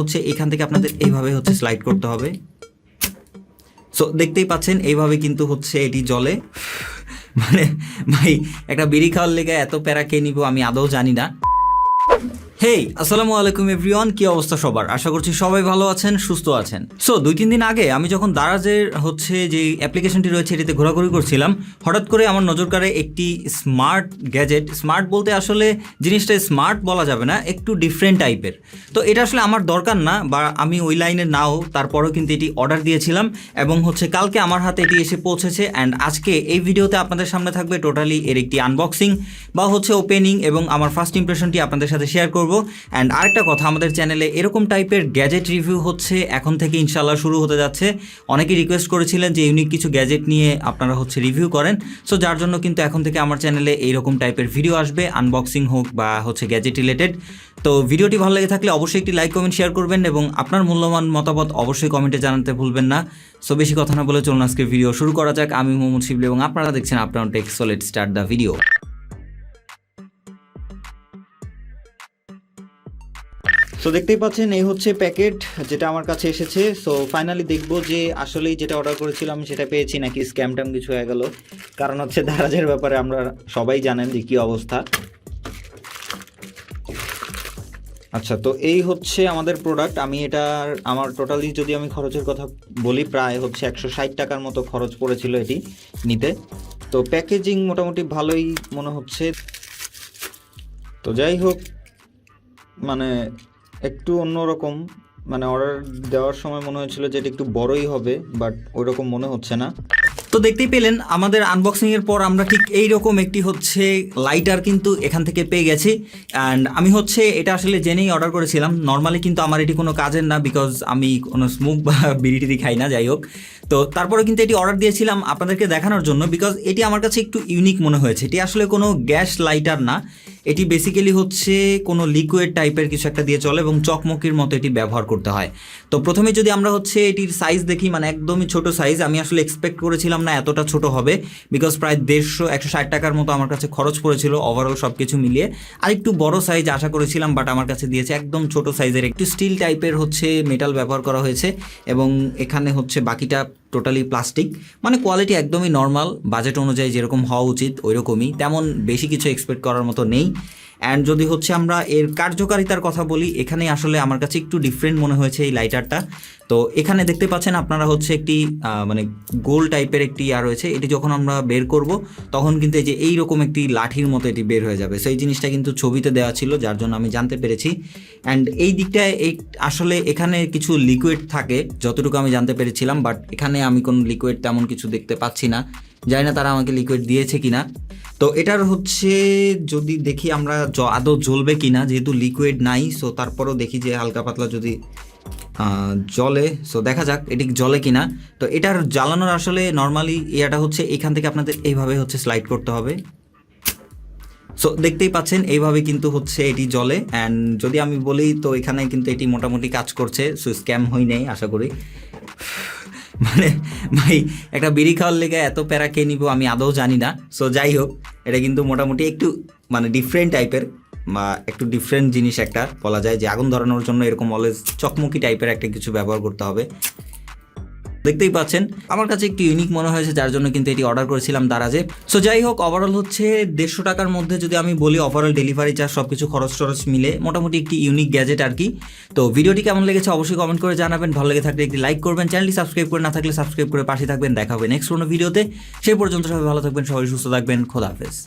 হচ্ছে এখান থেকে আপনাদের এইভাবে হচ্ছে স্লাইড করতে হবে। সো দেখতেই পাচ্ছেন এইভাবে কিন্তু হচ্ছে এটি জ্বলে। মানে ভাই একটা বিড়ি খাওয়ার লেগে এত প্যারা কে নিব আমি আদৌ জানি না। হেই, আসসালামু আলাইকুম এভরিওয়ান, কি অবস্থা সবার? আশা করছি সবাই ভালো আছেন, সুস্থ আছেন। সো 2-3 দিন আগে আমি যখন দারাজের হচ্ছে যে অ্যাপ্লিকেশনটি রয়েছে এটিতে ঘোরাঘুরি করছিলাম, হঠাৎ করে আমার নজর কাড়ে একটি স্মার্ট গ্যাজেট। স্মার্ট বলতে আসলে জিনিসটা স্মার্ট বলা যাবে না, একটু ডিফারেন্ট টাইপের। তো এটা আসলে আমার দরকার না, বা আমি ওই লাইনে নাও, তারপরেও কিন্তু এটি অর্ডার দিয়েছিলাম এবং হচ্ছে কালকে আমার হাতে এটি এসে পৌঁছেছে। অ্যান্ড আজকে এই ভিডিওতে আপনাদের সামনে থাকবে টোটালি এর একটি আনবক্সিং বা হচ্ছে ওপেনিং এবং আমার ফার্স্ট ইমপ্রেশনটি আপনাদের সাথে শেয়ার করব। অ্যান্ড আরেকটা কথা, আমাদের চ্যানেলে এরকম টাইপের গ্যাজেট রিভিউ হচ্ছে এখন থেকে ইনশাল্লাহ শুরু হতে যাচ্ছে। অনেকেই রিকোয়েস্ট করেছিলেন যে ইউনিক কিছু গ্যাজেট নিয়ে আপনারা হচ্ছে রিভিউ করেন। সো যার জন্য কিন্তু এখন থেকে আমার চ্যানেলে এইরকম টাইপের ভিডিও আসবে, আনবক্সিং হোক বা হচ্ছে গ্যাজেট রিলেটেড। তো ভিডিওটি ভালো লেগে থাকলে অবশ্যই একটি লাইক কমেন্ট শেয়ার করবেন এবং আপনার মূল্যবান মতামত অবশ্যই কমেন্টে জানাতে ভুলবেন না। সো বেশি কথা না বলে চলুন আজকে ভিডিও শুরু করা যাক। আমি মোহাম্মদ শিবলি এবং আপনারা দেখছেন আপনার tech. So let's start the video. So দেখতেই পাচ্ছেন এই হচ্ছে প্যাকেট যেটা আমার কাছে এসেছে। সো ফাইনালি দেখবো যে আসলেই যেটা অর্ডার করেছিলাম সেটা পেয়েছি নাকি স্ক্যাম ট্যাম কিছু হয়ে গেল। কারণ হচ্ছে দারাজের ব্যাপারে আমরা সবাই জানেন যে কী অবস্থা। আচ্ছা, তো এই হচ্ছে আমাদের প্রোডাক্ট। আমি এটার আমার টোটালি যদি আমি খরচের কথা বলি, প্রায় হচ্ছে 160 টাকার মতো খরচ পড়েছিল এটি নিতে। তো প্যাকেজিং মোটামুটি ভালোই মনে হচ্ছে। তো যাই হোক, মানে একটু অন্যরকম, মানে অর্ডার দেওয়ার সময় মনে হয়েছিল যে এটা একটু বড়ই হবে, বাট ওইরকম মনে হচ্ছে না। তো দেখতেই পেলেন আমাদের আনবক্সিংয়ের পর আমরা ঠিক এইরকম একটি হচ্ছে লাইটার কিন্তু এখান থেকে পেয়ে গেছি। অ্যান্ড আমি হচ্ছে এটা আসলে জেনেই অর্ডার করেছিলাম। নর্মালি কিন্তু আমার এটি কোনো কাজের না, বিকজ আমি কোনো স্মোক বা বিড়ি টিড়ি খাই না। যাই হোক, তো তারপরে কিন্তু এটি অর্ডার দিয়েছিলাম আপনাদেরকে দেখানোর জন্য, বিকজ এটি আমার কাছে একটু ইউনিক মনে হয়েছে। এটি আসলে কোনো গ্যাস লাইটার না, এটি বেসিক্যালি হচ্ছে কোনো লিকুইড টাইপের কিছু একটা দিয়ে চলে এবং চকমকির মতো এটি ব্যবহার করতে হয়। তো প্রথমে যদি আমরা হচ্ছে এটির সাইজ দেখি, মানে একদমই ছোট সাইজ। আমি আসলে এক্সপেক্ট করেছিলাম না এতটা ছোট হবে, বিকজ প্রায় 150-160 টাকার মতো আমার কাছে খরচ পড়েছিল ওভারঅল সব কিছু মিলিয়ে। আর একটু বড় সাইজ আশা করেছিলাম, বাট আমার কাছে দিয়েছে একদম ছোট সাইজের। একটু স্টিল টাইপের হচ্ছে মেটাল ব্যবহার করা হয়েছে এবং এখানে হচ্ছে বাকিটা টোটালি প্লাস্টিক। মানে কোয়ালিটি একদমই নর্মাল, বাজেট অনুযায়ী যেরকম হওয়া উচিত ওই রকমই, তেমন বেশি কিছু এক্সপেক্ট করার মতো নেই। অ্যান্ড যদি হচ্ছে আমরা এর কার্যকারিতার কথা বলি, এখানে আসলে আমার কাছে একটু ডিফারেন্ট মনে হয়েছে এই লাইটারটা। তো এখানে দেখতে পাচ্ছেন আপনারা হচ্ছে একটি মানে গোল টাইপের একটি রয়েছে। এটি যখন আমরা বের করব তখন কিন্তু এই যে এইরকম একটি লাঠির মতো এটি বের হয়ে যাবে। সেই জিনিসটা কিন্তু ছবিতে দেওয়া ছিল, যার জন্য আমি জানতে পেরেছি। অ্যান্ড এই দিকটায় আসলে এখানে কিছু লিকুইড থাকে যতটুকু আমি জানতে পেরেছিলাম, বাট এখানে আমি কোনো লিকুইড তেমন কিছু দেখতে পাচ্ছি না। জানি না তারা আমাকে লিকুইড দিয়েছে কিনা। তো এটার হচ্ছে যদি দেখি আমরা আদৌ জ্বলবে কিনা, যেহেতু লিকুইড নাই। সো তারপরেও দেখি যে হালকা পাতলা যদি জলে। সো দেখা যাক এটি জলে কিনা। তো এটার জ্বালানোর আসলে নর্মালি এটা হচ্ছে এখান থেকে আপনাদের এইভাবে হচ্ছে স্লাইড করতে হবে। সো দেখতেই পাচ্ছেন এইভাবে কিন্তু হচ্ছে এটি জ্বলে। অ্যান্ড যদি আমি বলি তো এখানে কিন্তু এটি মোটামুটি কাজ করছে। সো স্ক্যাম হয় নেই আশা করি। মানে ভাই একটা বিড়ি খাওয়ার লেগে এত প্যারা কে নিব আমি আদৌ জানি না। সো যাই হোক, এটা কিন্তু মোটামুটি একটু মানে ডিফারেন্ট টাইপের বা একটু ডিফারেন্ট জিনিস একটা বলা যায়, যে আগুন ধরানোর জন্য এরকম অলওয়েজ চকমকি টাইপের একটা কিছু ব্যবহার করতে হবে। দেখতেই পাচ্ছেন আমার কাছে একটু ইউনিক মনে হয়েছে, যার জন্য কিন্তু এটি অর্ডার করেছিলাম দারাজে। সো যাই হোক, ওভারঅল হচ্ছে 150 টাকার মধ্যে যদি আমি বলি, ওভারঅল ডেলিভারি চার্জ সব কিছু খরচ টরচ মিলে মোটামুটি একটি ইউনিক গ্যাজেট আর কি। তো ভিডিওটি কেমন লেগেছে অবশ্যই কমেন্ট করে জানাবেন। ভালো লেগে থাকলে একটি লাইক করবেন, চ্যানেলটি সাবস্ক্রাইব করে না থাকলে সাবস্ক্রাইব করে পাশে থাকবেন। দেখা হবে নেক্সট কোনো ভিডিওতে। সেই পর্যন্ত সবাই ভালো থাকবেন, সবাই সুস্থ থাকবেন। খোদা হাফেজ।